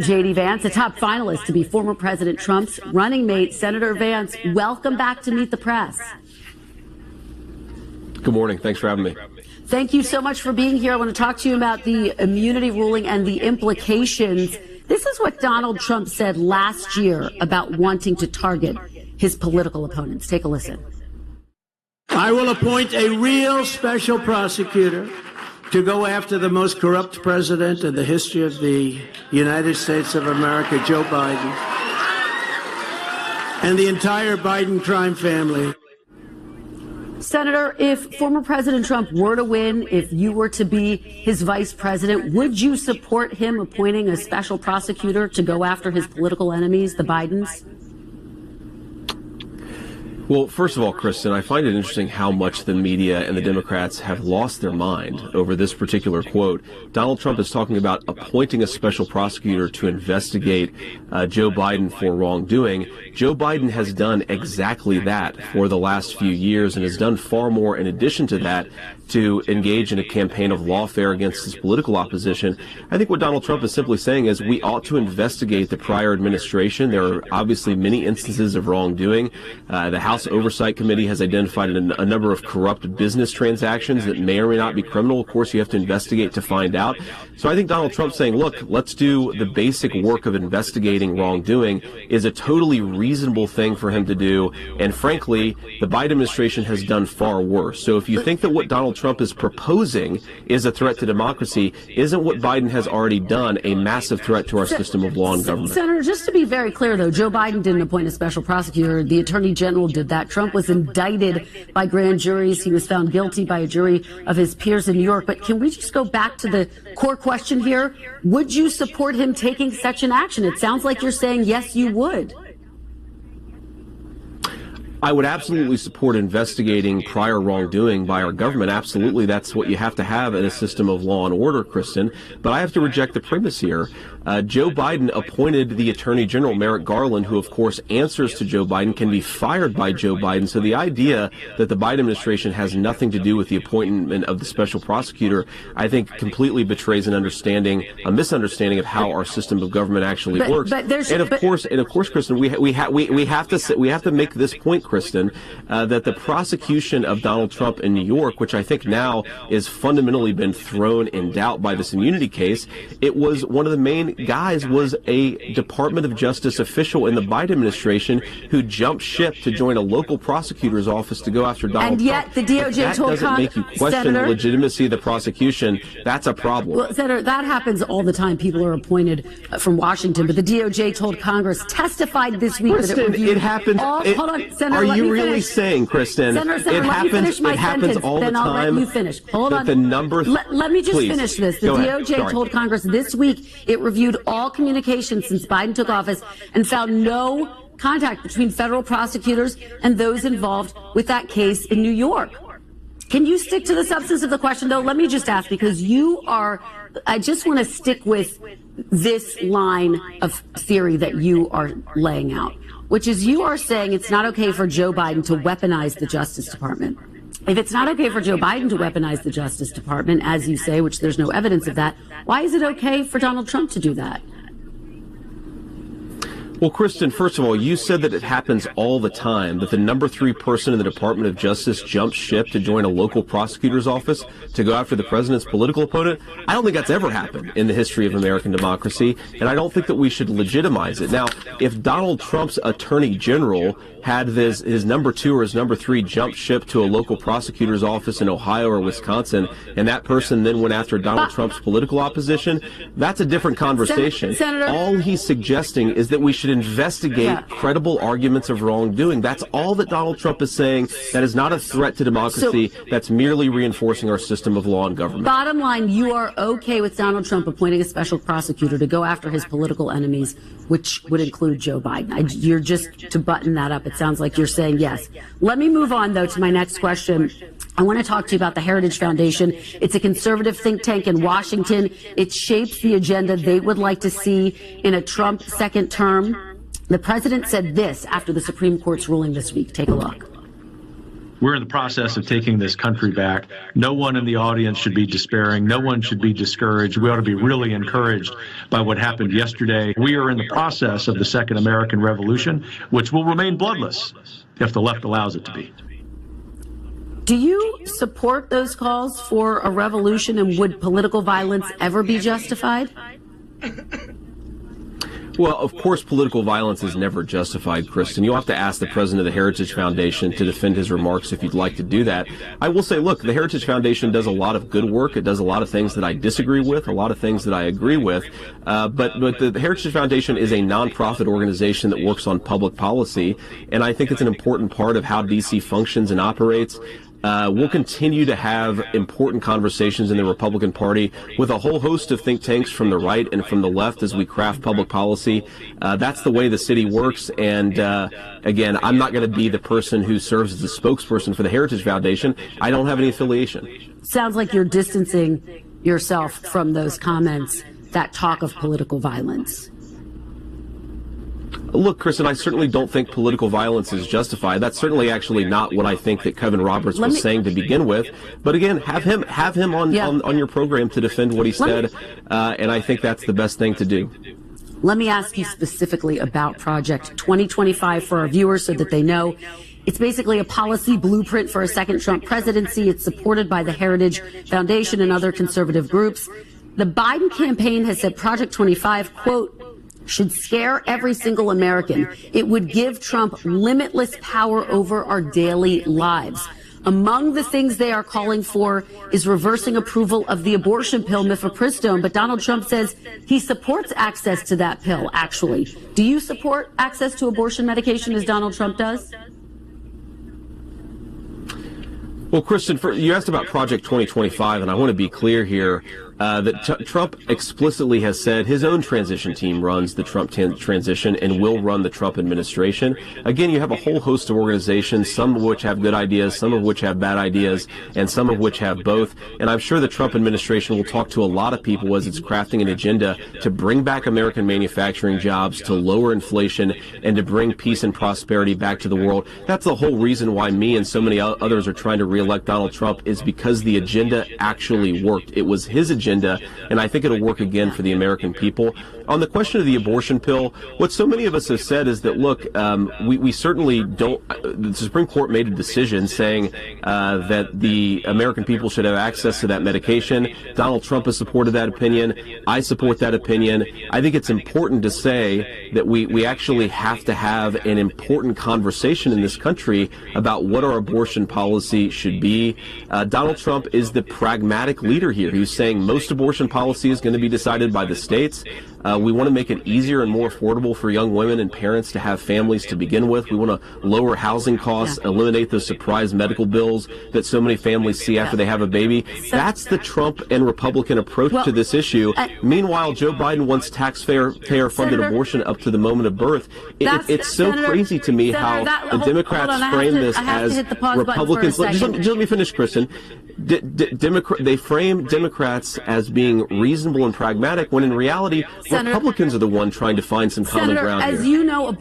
JD Vance, a top finalist to be former President Trump's running mate. Senator Vance, welcome back to Meet the Press. Good morning. Thanks for having me. Thank you so much for being here. I want to talk to you about the immunity ruling and the implications. This is what Donald Trump said last year about wanting to target his political opponents. Take a listen. I will appoint a real special prosecutor to go after the most corrupt president in the history of the United States of America, Joe Biden, and the entire Biden crime family. Senator, if former President Trump were to win, if you were to be his vice president, would you support him appointing a special prosecutor to go after his political enemies, the Bidens? Well, first of all, Kristen, I find it interesting how much the media and the Democrats have lost their mind over this particular quote. Donald Trump is talking about appointing a special prosecutor to investigate Joe Biden for wrongdoing. Joe Biden has done exactly that for the last few years and has done far more in addition to that to engage in a campaign of lawfare against his political opposition. I think what Donald Trump is simply saying is we ought to investigate the prior administration. There are obviously many instances of wrongdoing. The House Oversight Committee has identified a number of corrupt business transactions that may or may not be criminal. Of course, you have to investigate to find out. So I think Donald Trump saying, look, let's do the basic work of investigating wrongdoing is a totally reasonable thing for him to do. And frankly, the Biden administration has done far worse. So if you think that what Donald Trump is proposing is a threat to democracy, isn't what Biden has already done a massive threat to our system of law and government? Senator, just to be very clear, though, Joe Biden didn't appoint a special prosecutor. The Attorney General did that. Trump was indicted by grand juries. He was found guilty by a jury of his peers in New York. But can we just go back to the core question here? Would you support him taking such an action? It sounds like you're saying, yes, you would. I would absolutely support investigating prior wrongdoing by our government. Absolutely, that's what you have to have in a system of law and order, Kristen. But I have to reject the premise here. Joe Biden appointed the Attorney General, Merrick Garland, who, of course, answers to Joe Biden, can be fired by Joe Biden. So the idea that the Biden administration has nothing to do with the appointment of the special prosecutor, I think, completely betrays a misunderstanding of how our system of government actually works. And of course, Kristen, we have to make this point, Kristen, that the prosecution of Donald Trump in New York, which I think now is fundamentally been thrown in doubt by this immunity case, it was one of the main guys was a Department of Justice official in the Biden administration who jumped ship to join a local prosecutor's office to go after Donald Trump. And yet the DOJ told doesn't make you question the legitimacy of the prosecution. That's a problem. Well, Senator, that happens all the time. People are appointed from Washington, but the DOJ told Congress, testified this week Kristen, that it happens. Hold on, Senator. Are you really saying, Kristen, Senator, it happens all the time? Then I'll let you finish. Hold on. Let me just finish this. The DOJ told Congress this week it reviewed all communications since Biden took office and found no contact between federal prosecutors and those involved with that case in New York. Can you stick to the substance of the question, though? Let me just ask, because I just want to stick with this line of theory that you are laying out, which is you are saying it's not okay for Joe Biden to weaponize the Justice Department. If it's not okay for Joe Biden to weaponize the Justice Department, as you say, which there's no evidence of that, why is it okay for Donald Trump to do that? Well, Kristen, first of all, you said that it happens all the time, that the number 3 person in the Department of Justice jumps ship to join a local prosecutor's office to go after the president's political opponent. I don't think that's ever happened in the history of American democracy, and I don't think that we should legitimize it. Now, if Donald Trump's Attorney General had his number 2 or his number 3 jump ship to a local prosecutor's office in Ohio or Wisconsin, and that person then went after Donald Trump's political opposition, that's a different conversation. Senator, all he's suggesting is that we should investigate credible arguments of wrongdoing. That's all that Donald Trump is saying. That is not a threat to democracy. That's merely reinforcing our system of law and government. Bottom line, you are okay with Donald Trump appointing a special prosecutor to go after his political enemies, which would include Joe Biden. You're just, to button that up, it sounds like you're saying yes. Let me move on, though, to my next question. I want to talk to you about the Heritage Foundation. It's a conservative think tank in Washington. It shapes the agenda they would like to see in a Trump second term. The president said this after the Supreme Court's ruling this week. Take a look. We're in the process of taking this country back. No one in the audience should be despairing. No one should be discouraged. We ought to be really encouraged by what happened yesterday. We are in the process of the Second American Revolution, which will remain bloodless if the left allows it to be. Do you support those calls for a revolution, and would political violence ever be justified? Well, of course, political violence is never justified, Kristen. You'll have to ask the president of the Heritage Foundation to defend his remarks if you'd like to do that. I will say, look, the Heritage Foundation does a lot of good work. It does a lot of things that I disagree with, a lot of things that I agree with. But the Heritage Foundation is a nonprofit organization that works on public policy, and I think it's an important part of how D.C. functions and operates. We'll continue to have important conversations in the Republican Party with a whole host of think tanks from the right and from the left as we craft public policy. That's the way the city works. And again, I'm not going to be the person who serves as the spokesperson for the Heritage Foundation. I don't have any affiliation. Sounds like you're distancing yourself from those comments, that talk of political violence. Look, Kristen, I certainly don't think political violence is justified. That's certainly actually not what I think that Kevin Roberts was saying to begin with. But again, have him on your program to defend what he said, and I think that's the best thing to do. Let me ask you specifically about Project 2025 for our viewers so that they know. It's basically a policy blueprint for a second Trump presidency. It's supported by the Heritage Foundation and other conservative groups. The Biden campaign has said Project 25, quote, should scare every single American. It would give Trump limitless power over our daily lives. Among the things they are calling for is reversing approval of the abortion pill mifepristone. But Donald Trump says he supports access to that pill, actually. Do you support access to abortion medication as Donald Trump does? Well, Kristen, you asked about Project 2025, and I want to be clear here. That Trump explicitly has said his own transition team runs the Trump transition and will run the Trump administration. Again, you have a whole host of organizations, some of which have good ideas, some of which have bad ideas, and some of which have both. And I'm sure the Trump administration will talk to a lot of people as it's crafting an agenda to bring back American manufacturing jobs, to lower inflation, and to bring peace and prosperity back to the world. That's the whole reason why me and so many others are trying to reelect Donald Trump, is because the agenda actually worked. It was his agenda, and I think it'll work again for the American people. On the question of the abortion pill, what so many of us have said is that, look, we certainly don't. The Supreme Court made a decision saying that the American people should have access to that medication. Donald Trump has supported that opinion. I support that opinion. I think it's important to say that we actually have to have an important conversation in this country about what our abortion policy should be. Donald Trump is the pragmatic leader here. He's saying most abortion policy is going to be decided by the states. We want to make it easier and more affordable for young women and parents to have families to begin with. We want to lower housing costs, eliminate those surprise medical bills that so many families see after they have a baby. That's the Trump and Republican approach to this issue. Meanwhile, Joe Biden wants taxpayer-funded abortion up to the moment of birth. It's so crazy to me how the Democrats frame this as Republicans. Just let me finish, Kristen. They frame Democrats as being reasonable and pragmatic, when in reality, Republicans are the one trying to find some common ground here. As you know,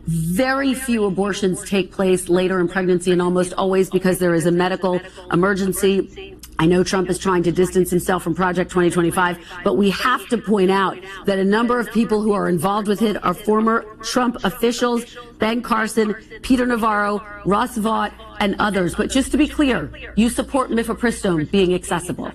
very few abortions take place later in pregnancy, and almost always because there is a medical emergency. I know Trump is trying to distance himself from Project 2025, but we have to point out that a number of people who are involved with it are former Trump officials: Ben Carson, Peter Navarro, Russ Vought, and others. But just to be clear, you support mifepristone being accessible.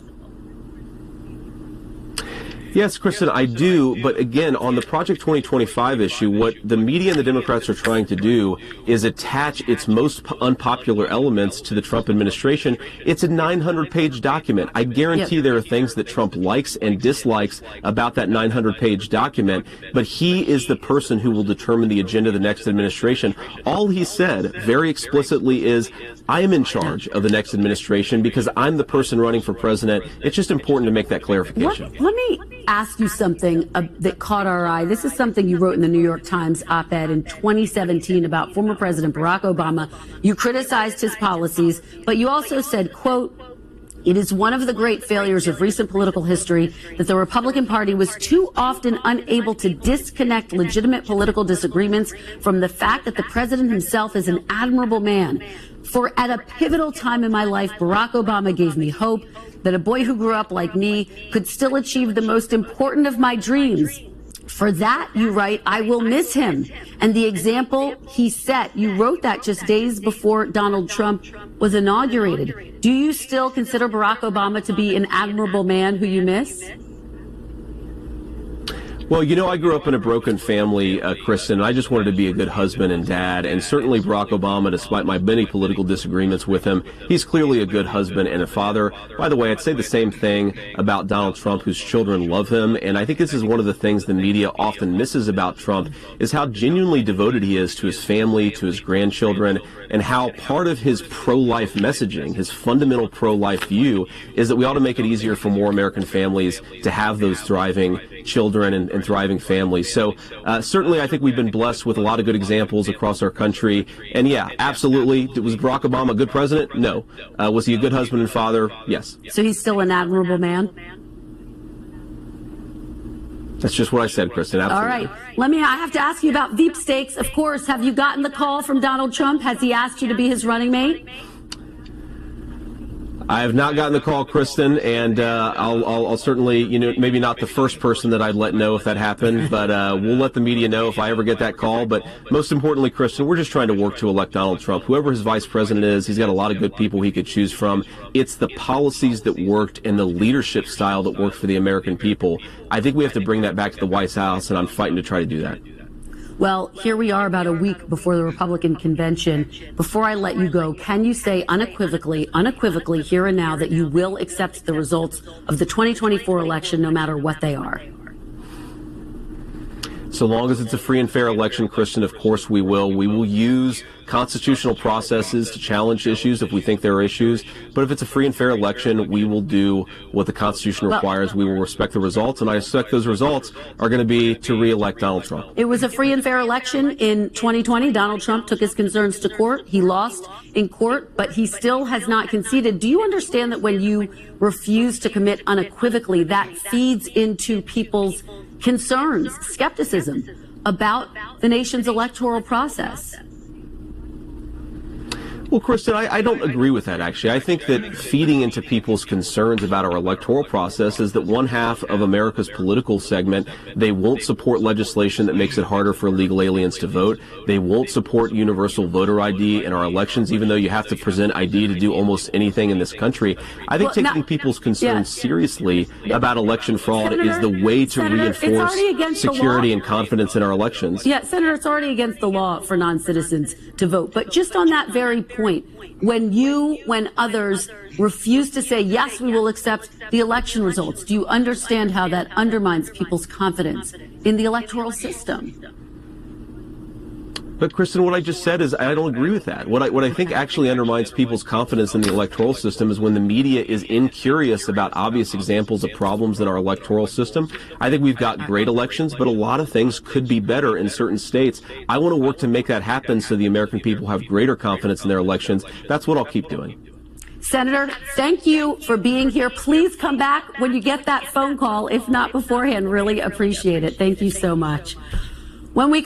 Yes, Kristen, I do. But again, on the Project 2025 issue, what the media and the Democrats are trying to do is attach its most unpopular elements to the Trump administration. It's a 900-page document. I guarantee there are things that Trump likes and dislikes about that 900-page document, but he is the person who will determine the agenda of the next administration. All he said very explicitly is, I am in charge of the next administration because I'm the person running for president. It's just important to make that clarification. Let me ask you something that caught our eye. This is something you wrote in the New York Times op-ed in 2017 about former President Barack Obama. You criticized his policies, but you also said, quote, it is one of the great failures of recent political history that the Republican Party was too often unable to disconnect legitimate political disagreements from the fact that the president himself is an admirable man For at a pivotal time in my life, Barack Obama gave me hope that a boy who grew up like me could still achieve the most important of my dreams. For that, you write, I will miss him. And the example he set, you wrote that just days before Donald Trump was inaugurated. Do you still consider Barack Obama to be an admirable man who you miss? Well, you know, I grew up in a broken family, Kristen, and I just wanted to be a good husband and dad. And certainly Barack Obama, despite my many political disagreements with him, he's clearly a good husband and a father. By the way, I'd say the same thing about Donald Trump, whose children love him. And I think this is one of the things the media often misses about Trump, is how genuinely devoted he is to his family, to his grandchildren, and how part of his pro-life messaging, his fundamental pro-life view, is that we ought to make it easier for more American families to have those thriving children and thriving families. So certainly I think we've been blessed with a lot of good examples across our country. And yeah, absolutely. Was Barack Obama a good president? No. Was he a good husband and father? Yes. So he's still an admirable man? That's just what I said, Kristen. Absolutely. All right. I have to ask you about Veep stakes. Of course, have you gotten the call from Donald Trump? Has he asked you to be his running mate? I have not gotten the call, Kristen, and I'll certainly, maybe not the first person that I'd let know if that happened, but we'll let the media know if I ever get that call. But most importantly, Kristen, we're just trying to work to elect Donald Trump. Whoever his vice president is, he's got a lot of good people he could choose from. It's the policies that worked and the leadership style that worked for the American people. I think we have to bring that back to the White House, and I'm fighting to try to do that. Well, here we are about a week before the Republican convention. Before I let you go, can you say unequivocally here and now that you will accept the results of the 2024 election no matter what they are? So long as it's a free and fair election, Kristen, of course we will. We will use constitutional processes to challenge issues if we think there are issues. But if it's a free and fair election, we will do what the Constitution requires. We will respect the results, and I expect those results are going to be to re-elect Donald Trump. It was a free and fair election in 2020. Donald Trump took his concerns to court. He lost in court, but he still has not conceded. Do you understand that when you refuse to commit unequivocally, that feeds into people's concerns, skepticism about the nation's electoral process? Well, Kristen, I don't agree with that, actually. I think that feeding into people's concerns about our electoral process is that one half of America's political segment, they won't support legislation that makes it harder for illegal aliens to vote. They won't support universal voter ID in our elections, even though you have to present ID to do almost anything in this country. I think taking people's concerns seriously about election fraud is the way to reinforce security and confidence in our elections. Yeah, Senator, it's already against the law for non-citizens to vote. But just on that very point, when others refuse to say, yes, we will accept the election results, do you understand how that undermines people's confidence in the electoral system? But, Kristen, what I just said is I don't agree with that. What I think actually undermines people's confidence in the electoral system is when the media is incurious about obvious examples of problems in our electoral system. I think we've got great elections, but a lot of things could be better in certain states. I want to work to make that happen so the American people have greater confidence in their elections. That's what I'll keep doing. Senator, thank you for being here. Please come back when you get that phone call, if not beforehand. Really appreciate it. Thank you so much. When we